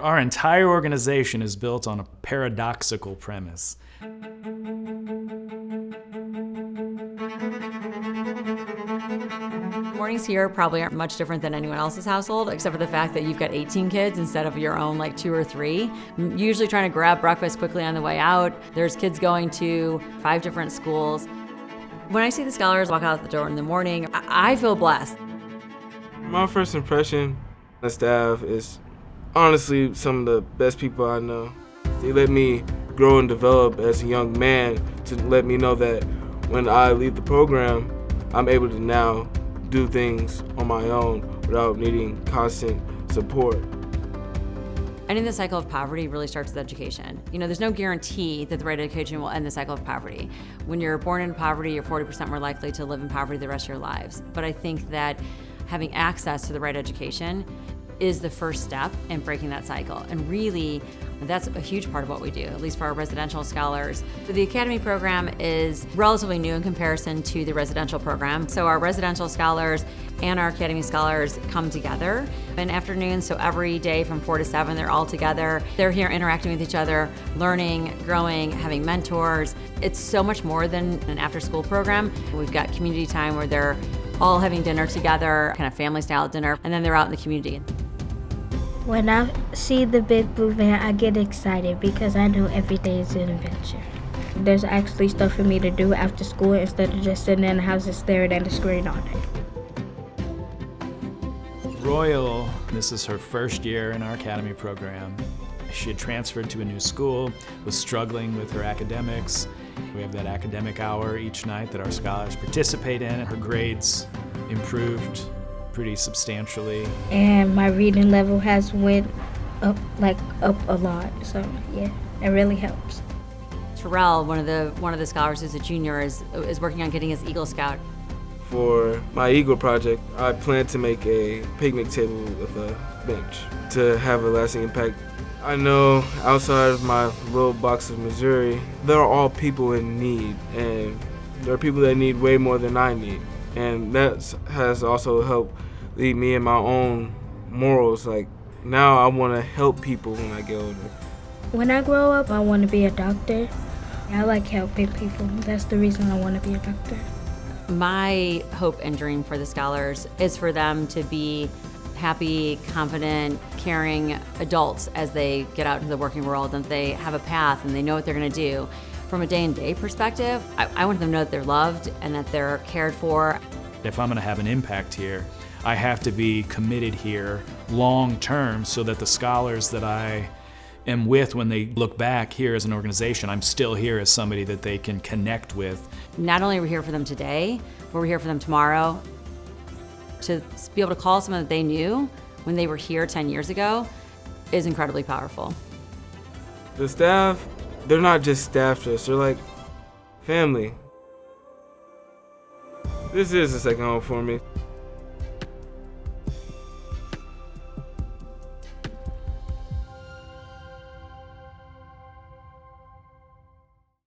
Our entire organization is built on a paradoxical premise. Mornings here probably aren't much different than anyone else's household, except for the fact that you've got 18 kids instead of your own like 2 or 3. I'm usually trying to grab breakfast quickly on the way out. There's kids going to 5 different schools. When I see the scholars walk out the door in the morning, I feel blessed. My first impression of the staff is honestly some of the best people I know. They let me grow and develop as a young man to let me know that when I leave the program, I'm able to now do things on my own without needing constant support. Ending the cycle of poverty really starts with education. You know, there's no guarantee that the right education will end the cycle of poverty. When you're born into poverty, you're 40% more likely to live in poverty the rest of your lives. But I think that having access to the right education is the first step in breaking that cycle. And really, that's a huge part of what we do, at least for our residential scholars. The Academy program is relatively new in comparison to the residential program. So our residential scholars and our Academy scholars come together in afternoons. So every day from 4 to 7, they're all together. They're here interacting with each other, learning, growing, having mentors. It's so much more than an after-school program. We've got community time where they're all having dinner together, kind of family-style dinner, and then they're out in the community. When I see the big blue van, I get excited because I know every day is an adventure. There's actually stuff for me to do after school instead of just sitting in the house and staring at the screen all day. Royal, this is her first year in our Academy program. She had transferred to a new school, was struggling with her academics. We have that academic hour each night that our scholars participate in. Her grades improved pretty substantially. And my reading level has went up a lot. So yeah, it really helps. Terrell, one of the scholars who's a junior, is working on getting his Eagle Scout. For my Eagle project, I plan to make a picnic table with a bench to have a lasting impact. I know outside of my little box of Missouri, there are all people in need, and there are people that need way more than I need. And that has also helped lead me in my own morals. Like, now I want to help people when I get older. When I grow up, I want to be a doctor. I like helping people. That's the reason I want to be a doctor. My hope and dream for the scholars is for them to be happy, confident, caring adults as they get out into the working world, and they have a path and they know what they're going to do. From a day-to-day perspective, I want them to know that they're loved and that they're cared for. If I'm going to have an impact here, I have to be committed here long-term so that the scholars that I am with when they look back here as an organization, I'm still here as somebody that they can connect with. Not only are we here for them today, but we're here for them tomorrow. To be able to call someone that they knew when they were here 10 years ago is incredibly powerful. The staff, they're not just staff to us, they're like family. This is a second home for me.